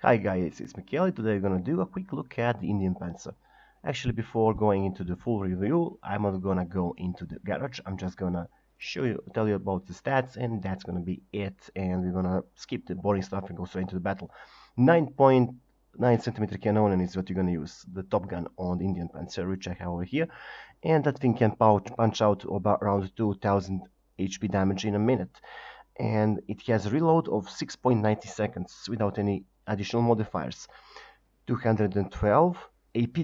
Hi guys, it's Michele. Today we're gonna do a quick look at the Indien Pz. Actually, before going into the full review, I'm not gonna go into the garage. I'm just gonna tell you about the stats, and that's gonna be it. And we're gonna skip the boring stuff and go straight into the battle. 9.9 centimeter cannon is what you're gonna use, the top gun on the Indien Pz, which I have over here, and that thing can punch out about around 2000 HP damage in a minute, and it has a reload of 6.90 seconds without any additional modifiers, 212 AP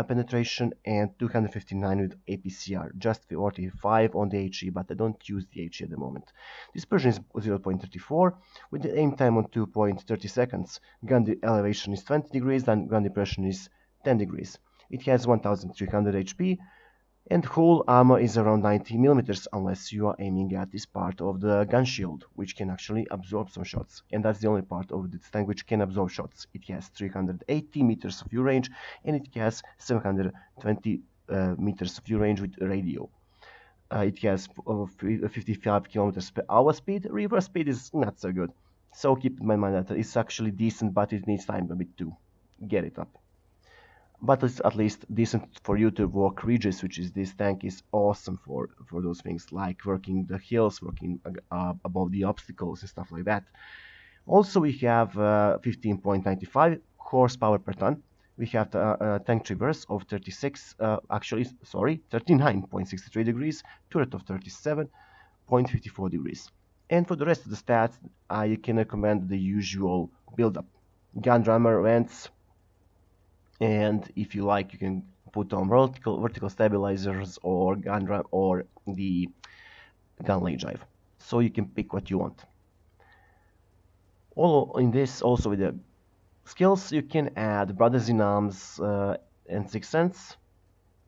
penetration and 259 with APCR, just 45 on the HE, but I don't use the HE at the moment. Dispersion is 0.34 with the aim time on 2.30 seconds. Gun elevation is 20 degrees and gun depression is 10 degrees. It has 1300 HP and hull armor is around 90 millimeters unless you are aiming at this part of the gun shield, which can actually absorb some shots, and that's the only part of this tank which can absorb shots. It has 380 meters of view range and it has 720 meters of view range with radio. It has 55 kilometers per hour speed. Reverse speed is not so good, so keep in mind that it's actually decent, but it needs time a bit to get it up. But it's at least decent for you to work ridges, which is this tank is awesome for those things, like working the hills, working above the obstacles and stuff like that. Also, we have 15.95 horsepower per ton. We have the tank traverse of 39.63 degrees, turret of 37.54 degrees. And for the rest of the stats, you can recommend the usual build-up. Gun drummer vents, and if you like, you can put on vertical stabilizers or gun drum or the gun leg drive, so you can pick what you want. All in this, also with the skills, you can add Brothers in Arms and Sixth Sense.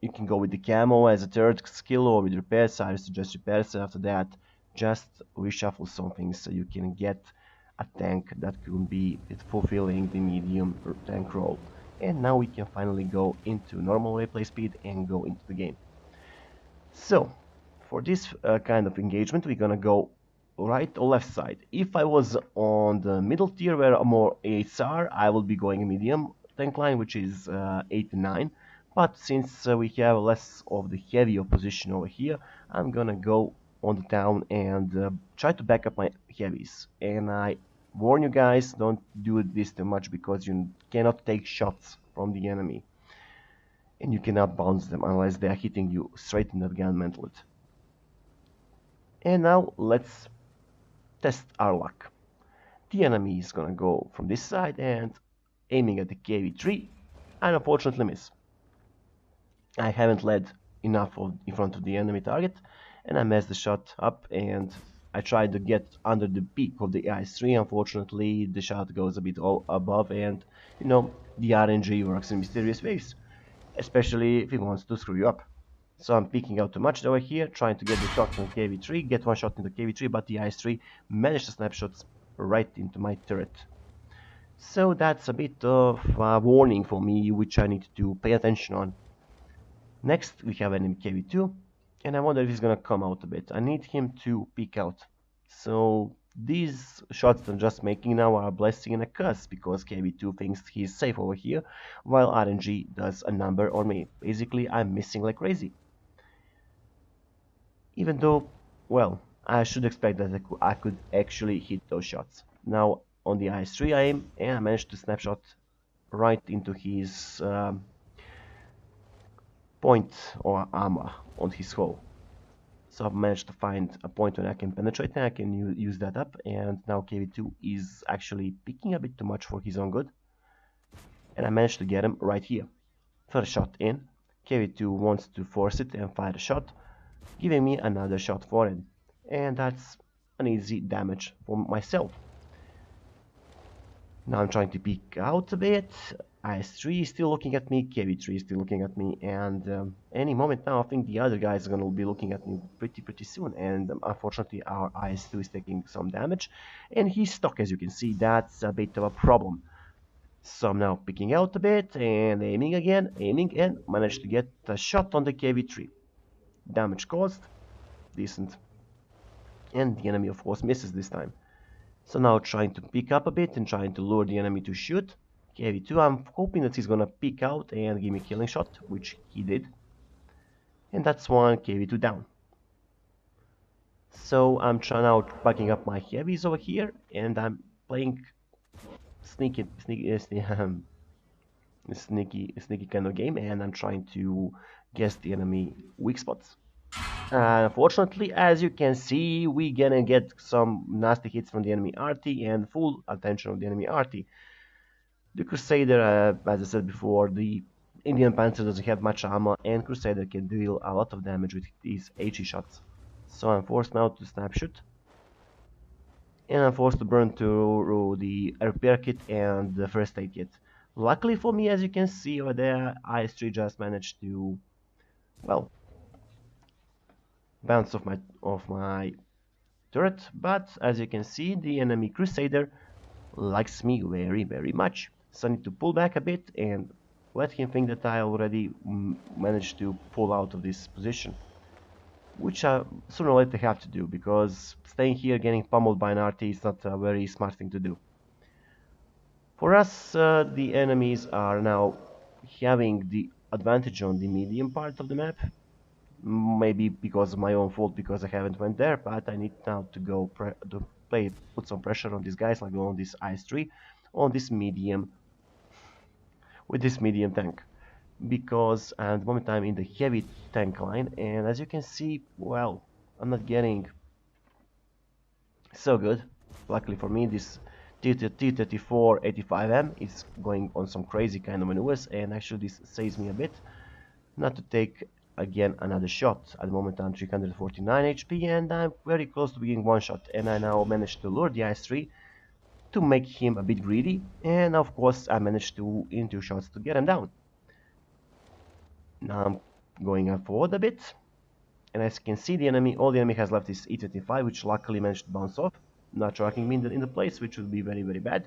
You can go with the camo as a third skill, or with repairs. I suggest repairs. After that, just reshuffle some things so you can get a tank that could be fulfilling the medium tank role. And now we can finally go into normal replay speed and go into the game. So for this kind of engagement, we're gonna go right or left side. If I was on the middle tier where more 8s are, I will be going medium tank line, which is 8 and 9. But since we have less of the heavy opposition over here, I'm gonna go on the town and try to back up my heavies. And I warn you guys, don't do this too much, because you cannot take shots from the enemy and you cannot bounce them unless they are hitting you straight in the gun mantlet. And now let's test our luck. The enemy is gonna go from this side and aiming at the KV-3, and unfortunately miss. I haven't led enough in front of the enemy target, and I messed the shot up, and I tried to get under the peak of the IS-3. Unfortunately, the shot goes a bit above, and you know, the RNG works in mysterious ways, especially if it wants to screw you up. So I'm peeking out too much over here, trying to get the shot on KV-3, get one shot into KV-3, but the IS-3 managed to snapshots right into my turret. So that's a bit of a warning for me, which I need to pay attention on. Next, we have enemy KV-2. And I wonder if he's gonna come out a bit. I need him to peek out. So these shots I'm just making now are a blessing and a curse, because KV-2 thinks he's safe over here, while RNG does a number on me. Basically, I'm missing like crazy. Even though, well, I should expect that I could actually hit those shots. Now on the IS-3 I aim, and I managed to snapshot right into his point or armor on his hull. So I've managed to find a point where I can penetrate, and I can use that up, and now KV-2 is actually picking a bit too much for his own good, and I managed to get him right here. First shot in, KV-2 wants to force it and fire a shot, giving me another shot for it, and that's an easy damage for myself. Now I'm trying to peek out a bit. IS-3 is still looking at me, KV-3 is still looking at me, and any moment now I think the other guys are going to be looking at me pretty soon, and unfortunately our IS-2 is taking some damage, and he's stuck, as you can see. That's a bit of a problem. So I'm now picking out a bit and aiming again, and managed to get a shot on the KV-3. Damage caused, decent, and the enemy of course misses this time. So now trying to pick up a bit and trying to lure the enemy to shoot. KV2. I'm hoping that he's gonna peek out and give me a killing shot, which he did. And that's one KV2 down. So I'm trying out backing up my heavies over here, and I'm playing sneaky kind of game, and I'm trying to guess the enemy weak spots. Unfortunately, as you can see, we gonna get some nasty hits from the enemy RT and full attention of the enemy RT. The Crusader, as I said before, the Indien Pz doesn't have much armor, and Crusader can deal a lot of damage with these HE shots. So I'm forced now to snapshot, and I'm forced to burn through the repair kit and the first aid kit. Luckily for me, as you can see over there, IS-3 just managed to, well, bounce off my turret, but as you can see, the enemy Crusader likes me very much. So I need to pull back a bit and let him think that I already managed to pull out of this position, which I sooner or later have to do, because staying here getting pummeled by an RT is not a very smart thing to do. For us, the enemies are now having the advantage on the medium part of the map. Maybe because of my own fault, because I haven't went there, but I need now to go put some pressure on these guys, like on this IS-3, on this medium, with this medium tank, because at the moment I'm in the heavy tank line, and as you can see, well, I'm not getting so good. Luckily for me, this T-34 85M is going on some crazy kind of maneuvers, and actually this saves me a bit not to take again another shot. At the moment I'm 349 HP, and I'm very close to being one shot, and I now managed to lure the IS-3 to make him a bit greedy, and of course I managed to, in 2 shots, to get him down. Now I'm going forward a bit, and as you can see, all the enemy has left is E-25, which luckily managed to bounce off, not tracking me in the place, which would be very bad.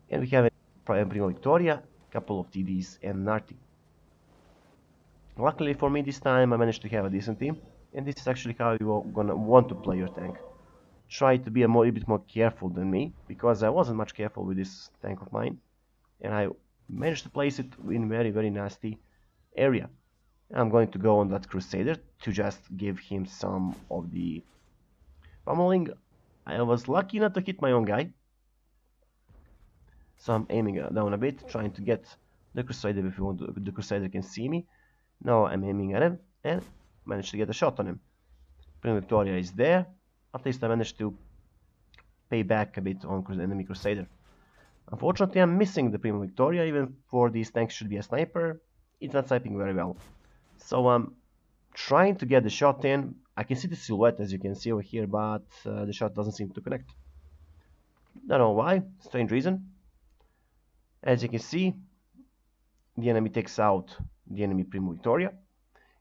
And we have a Primo Victoria, couple of TDs, and an RT. Luckily for me this time I managed to have a decent team, and this is actually how you're gonna want to play your tank. Try to be a bit more careful than me, because I wasn't much careful with this tank of mine, and I managed to place it in very nasty area. I'm going to go on that Crusader to just give him some of the pummeling. I was lucky not to hit my own guy, so I'm aiming down a bit, trying to get the Crusader before the Crusader can see me. Now I'm aiming at him and managed to get a shot on him. Primo Victoria is there. At least I managed to pay back a bit on enemy Crusader. Unfortunately, I'm missing the Primo Victoria. Even for these tanks should be a sniper, it's not sniping very well. So I'm trying to get the shot in. I can see the silhouette, as you can see over here, but the shot doesn't seem to connect. Don't know why. Strange reason. As you can see, the enemy takes out the enemy Primo Victoria,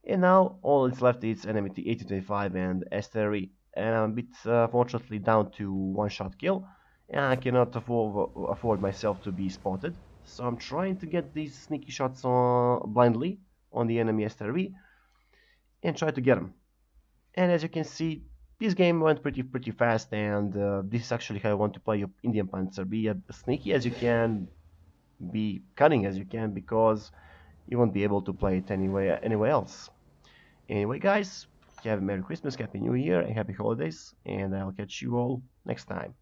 and now all that's left is enemy T-85 and STRE, and I'm a bit fortunately down to 1-shot kill, and I cannot afford myself to be spotted, so I'm trying to get these sneaky shots blindly on the enemy STRE and try to get them. And as you can see, this game went pretty fast, and this is actually how I want to play your Indien Pz. Be as sneaky as you can, be cunning as you can, because you won't be able to play it anywhere else. Anyway, guys, have a Merry Christmas, Happy New Year, and Happy Holidays, and I'll catch you all next time.